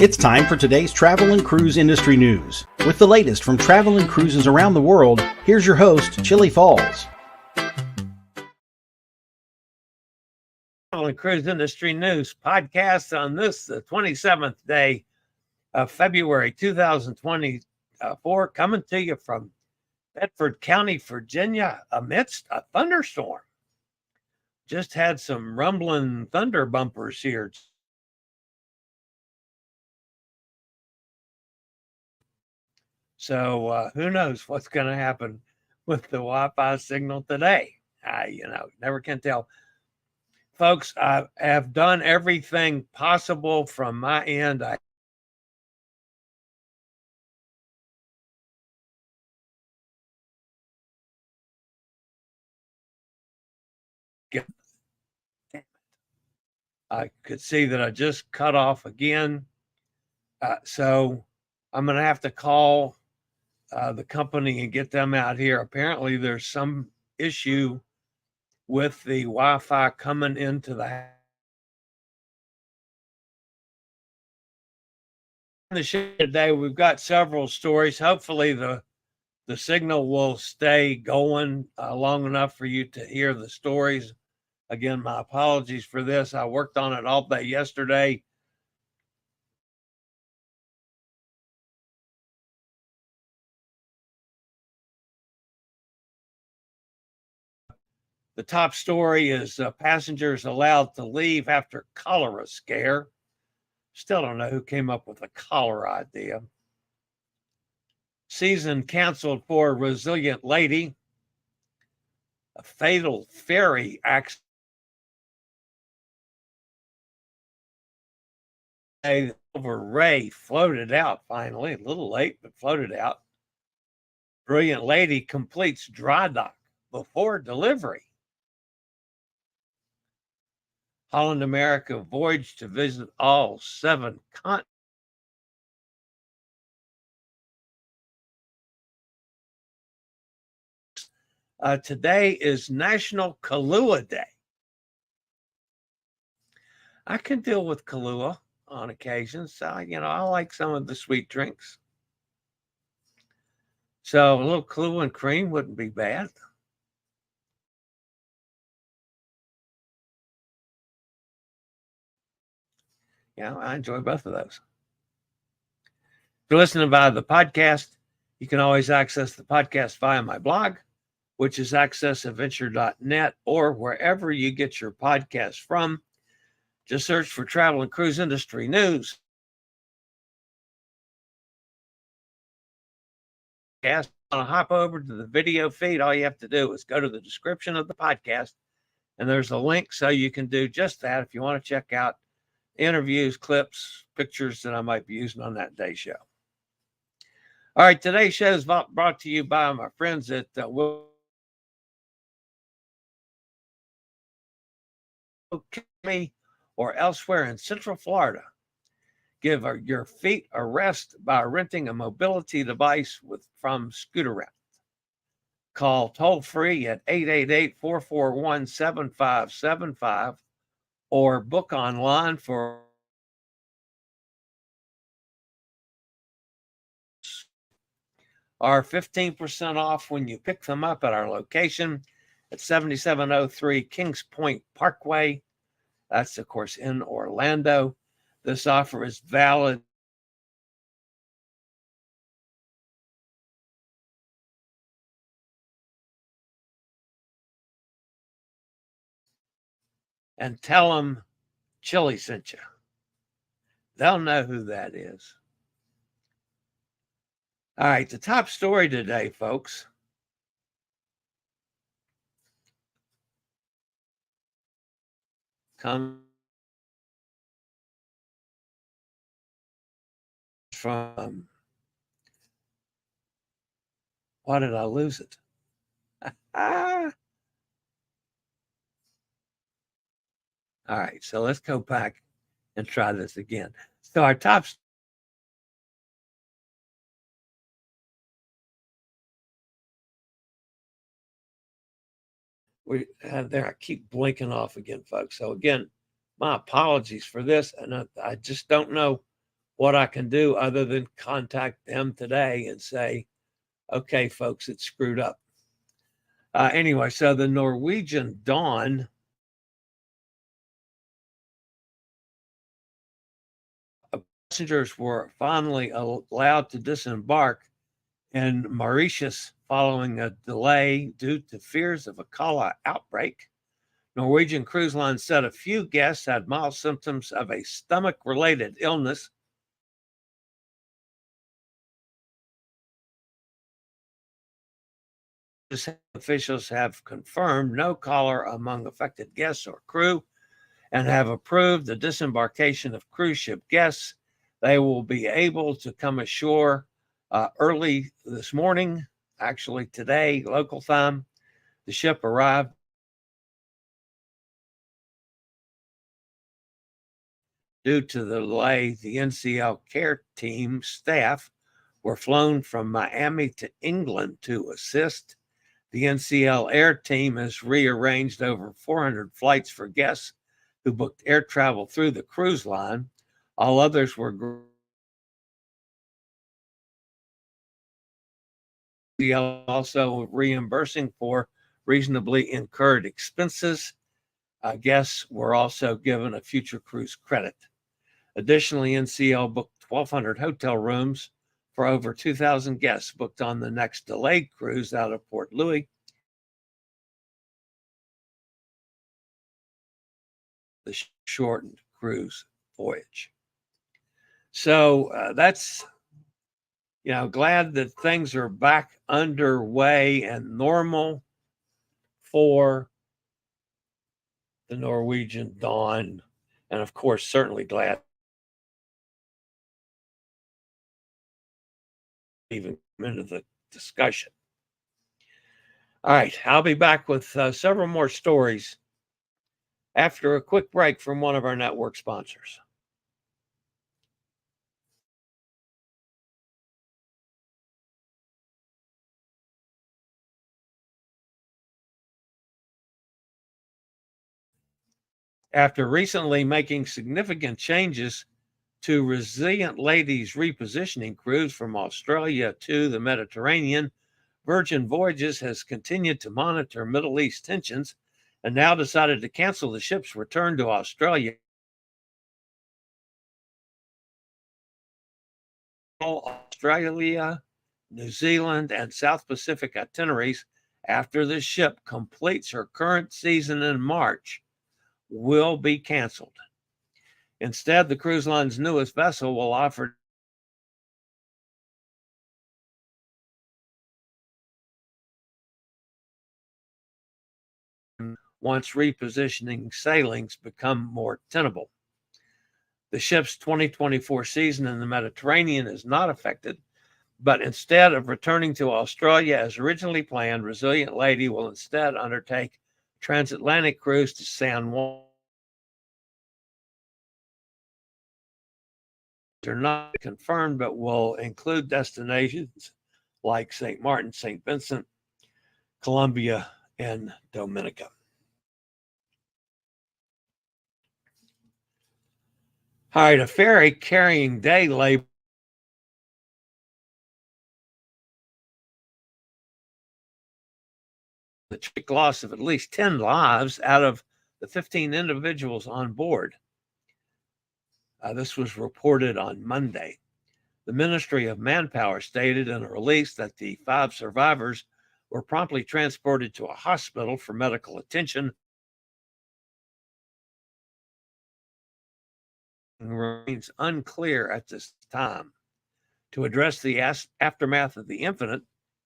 It's time for today's travel and cruise industry news. With the latest from travel and cruises around the world, here's your host, Chillie Falls. Travel and cruise industry news podcast on this, the 27th day of February 2024, coming to you from Bedford County, Virginia, amidst a thunderstorm. Just had some rumbling thunder bumpers here. So who knows what's going to happen with the Wi-Fi signal today? Never can tell. Folks, I have done everything possible from my end. I could see that I just cut off again. So I'm going to have to call the company and get them out here. Apparently, there's some issue with the Wi-Fi coming into the house. In the show today, we've got several stories. Hopefully, the signal will stay going long enough for you to hear the stories. Again, my apologies for this. I worked on it all day yesterday. The top story is passengers allowed to leave after cholera scare. Still don't know who came up with the cholera idea. Season canceled for a resilient lady. A fatal ferry accident. Over Ray floated out finally, a little late, but floated out. Brilliant lady completes Drydock before delivery. Holland America Voyage to visit all 7 continents. Today is National Kahlua Day. I can deal with Kahlua on occasions. I like some of the sweet drinks. So a little Kahlua and cream wouldn't be bad. I enjoy both of those. If you're listening via the podcast, you can always access the podcast via my blog, which is accessadventure.net, or wherever you get your podcast from. Just search for travel and cruise industry news. Want to hop over to the video feed, all you have to do is go to the description of the podcast, and there's a link so you can do just that if you want to check out interviews, clips, pictures that I might be using on that day's show. All right, today's show is brought to you by my friends at County or elsewhere in Central Florida. Give your feet a rest by renting a mobility device from Scooter Rent. Call toll free at 888-441-7575 or book online for our 15% off when you pick them up at our location at 7703 Kings Point Parkway. That's, of course, in Orlando. This offer is valid and tell them Chillie sent you. They'll know who that is. All right, the top story today, folks. Comes from, why did I lose it? All right, so let's go back and try this again. So our top there, I keep blinking off again, folks. So again, my apologies for this, and I just don't know what I can do other than contact them today and say, okay, folks, it's screwed up. Anyway, so the Norwegian Dawn passengers were finally allowed to disembark in Mauritius following a delay due to fears of a cholera outbreak. Norwegian Cruise Line said a few guests had mild symptoms of a stomach-related illness. Officials have confirmed no cholera among affected guests or crew and have approved the disembarkation of cruise ship guests. They will be able to come ashore early this morning, actually today, local time. The ship arrived due to the delay. The NCL care team staff were flown from Miami to England to assist. The NCL air team has rearranged over 400 flights for guests who booked air travel through the cruise line. All others were also reimbursing for reasonably incurred expenses. Guests were also given a future cruise credit. Additionally, NCL booked 1,200 hotel rooms for over 2,000 guests booked on the next delayed cruise out of Port Louis. The shortened cruise voyage. So that's, glad that things are back underway and normal for the Norwegian Dawn. And of course, certainly glad even into the discussion. All right, I'll be back with several more stories after a quick break from one of our network sponsors. After recently making significant changes to Resilient Lady's repositioning cruise from Australia to the Mediterranean, Virgin Voyages has continued to monitor Middle East tensions and now decided to cancel the ship's return to Australia. Australia, New Zealand, and South Pacific itineraries after the ship completes her current season in March will be canceled. Instead, the cruise line's newest vessel will offer once repositioning sailings become more tenable. The ship's 2024 season in the Mediterranean is not affected, but instead of returning to Australia as originally planned, Resilient Lady will instead undertake a transatlantic cruise to San Juan. They're not confirmed, but will include destinations like St. Martin, St. Vincent, Colombia, and Dominica. All right, a ferry carrying day labor the tragic loss of at least 10 lives out of the 15 individuals on board. This was reported on Monday. The Ministry of Manpower stated in a release that the 5 survivors were promptly transported to a hospital for medical attention. Remains unclear at this time. To address the aftermath of the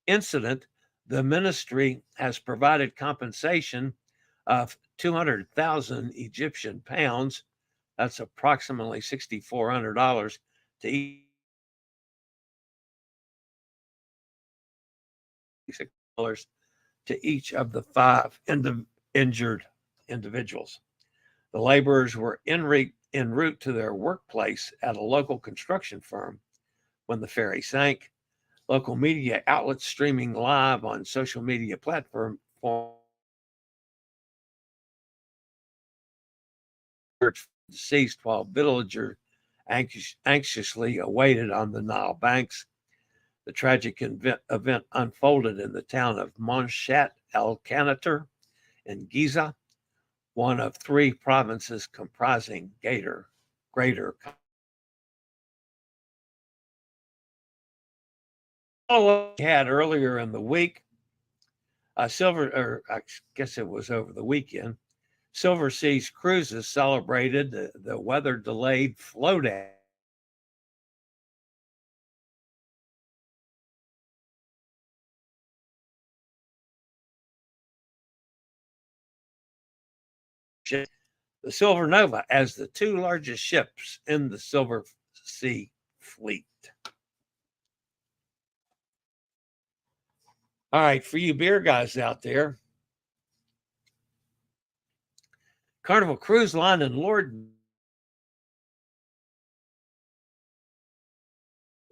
incident, the ministry has provided compensation of 200,000 Egyptian pounds. That's approximately $6,400 to each of the 5 injured individuals. The laborers were en route to their workplace at a local construction firm when the ferry sank. Local media outlets streaming live on social media platforms deceased, while villager anxiously awaited on the Nile banks. The tragic event unfolded in the town of Monchat el Canater in Giza, one of three provinces comprising Greater. Had earlier in the week, I guess it was over the weekend, Silver Seas Cruises celebrated the weather-delayed float-out. The Silver Nova as the two largest ships in the Silver Sea fleet. All right, for you beer guys out there, Carnival Cruise Line and Lord,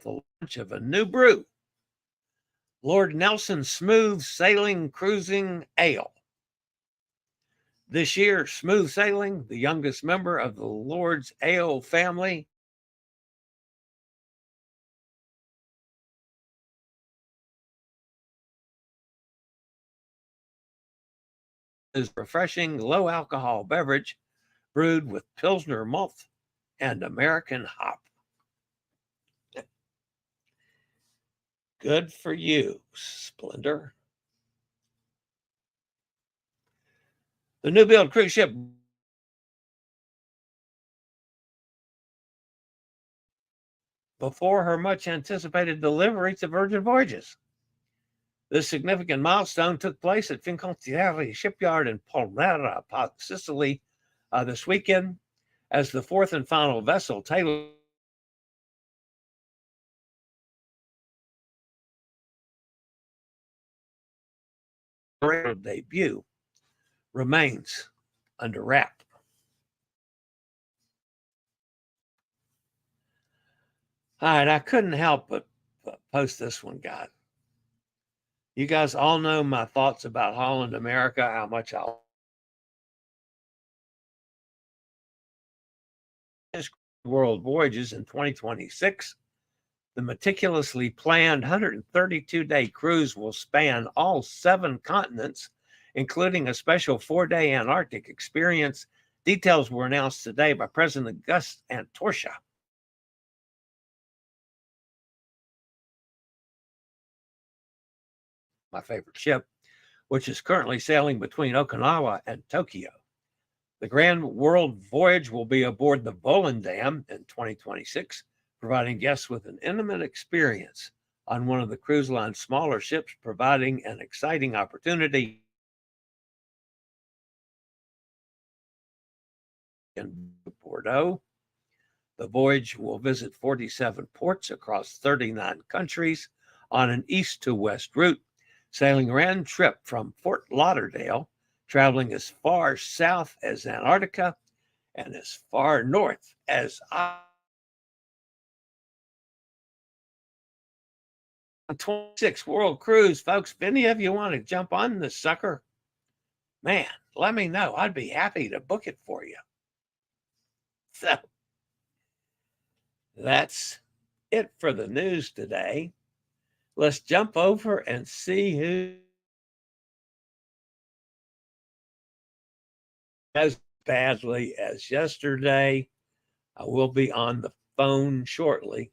the launch of a new brew, Lord Nelson Smooth Sailing Cruising Ale. This year, Smooth Sailing, the youngest member of the Lord's Ale family, is a refreshing low alcohol beverage brewed with Pilsner malt and American hop. Good for you, Splendor. The new build cruise ship before her much anticipated delivery to Virgin Voyages. This significant milestone took place at Fincantieri shipyard in Palmera, Sicily, this weekend, as the fourth and final vessel, Taylor, debut, remains under wrap. All right, I couldn't help but post this one, guys. You guys all know my thoughts about Holland America, how much I world voyages in 2026. The meticulously planned 132-day cruise will span all 7 continents, including a special 4-day Antarctic experience. Details were announced today by President Gus Antorcha. My favorite ship, which is currently sailing between Okinawa and Tokyo. The Grand World Voyage will be aboard the Volendam in 2026, providing guests with an intimate experience on one of the cruise line's smaller ships, providing an exciting opportunity in Bordeaux. The voyage will visit 47 ports across 39 countries on an east to west route, sailing round trip from Fort Lauderdale, traveling as far south as Antarctica and as far north as 26 World Cruise, folks. If any of you want to jump on this sucker, man, let me know. I'd be happy to book it for you. So that's it for the news today. Let's jump over and see who as badly as yesterday. I will be on the phone shortly.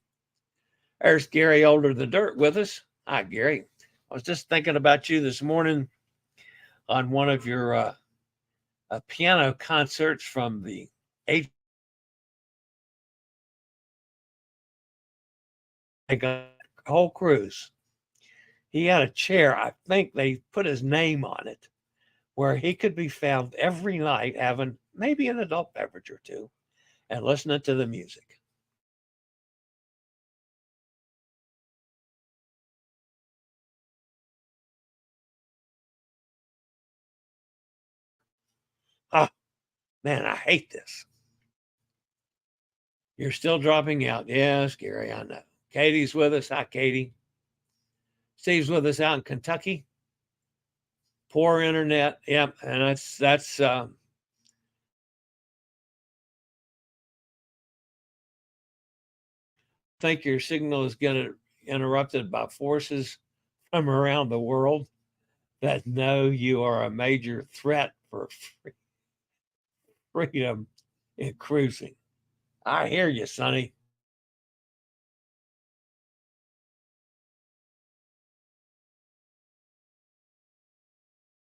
There's Gary Older the Dirt with us. Hi, Gary. I was just thinking about you this morning on one of your piano concerts from the whole cruise. He had a chair, I think they put his name on it, where he could be found every night having maybe an adult beverage or two and listening to the music. Oh, man, I hate this. You're still dropping out. Yes, Gary, I know. Katie's with us. Hi, Katie. Steve's with us out in Kentucky. Poor internet. Yep, and that's think your signal is getting interrupted by forces from around the world that know you are a major threat for freedom in cruising. I hear you, Sonny.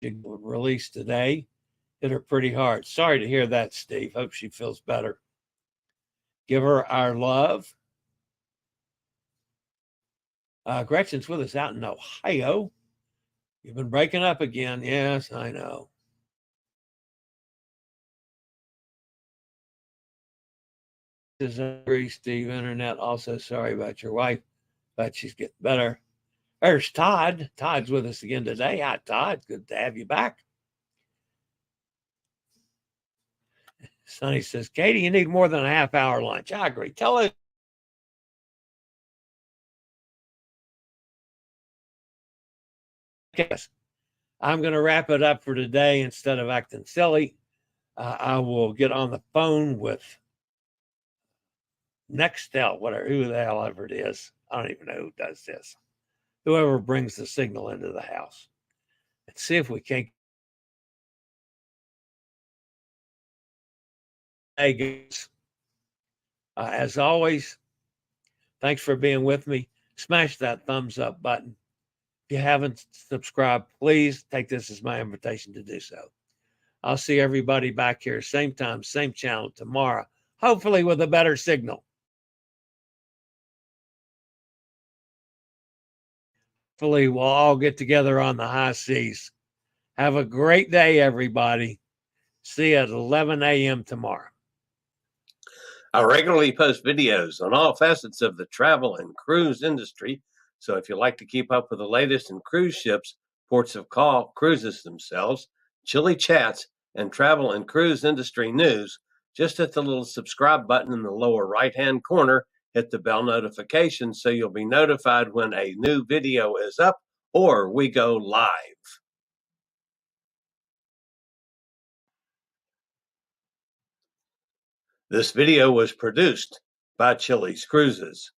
Released today. Hit her pretty hard. Sorry to hear that, Steve. Hope she feels better. Give her our love. Gretchen's with us out in Ohio. You've been breaking up again. Yes, I know. This is angry, Steve. Internet. Also, sorry about your wife, but she's getting better. There's Todd. Todd's with us again today. Hi, Todd. Good to have you back. Sonny says, Katie, you need more than a half-hour lunch. I agree. Tell us. Yes, I'm going to wrap it up for today instead of acting silly. I will get on the phone with Nextel, whatever, who the hell ever it is. I don't even know who does this. Whoever brings the signal into the house. And see if we can't. Hey, guys. As always, thanks for being with me. Smash that thumbs up button. If you haven't subscribed, please take this as my invitation to do so. I'll see everybody back here, same time, same channel tomorrow, hopefully with a better signal. Hopefully, we'll all get together on the high seas. Have a great day, everybody. See you at 11 a.m. tomorrow. I regularly post videos on all facets of the travel and cruise industry. So if you like to keep up with the latest in cruise ships, ports of call, cruises themselves, chilly chats, and travel and cruise industry news, just hit the little subscribe button in the lower right-hand corner, hit the bell notification so you'll be notified when a new video is up or we go live. This video was produced by Chilliescruises.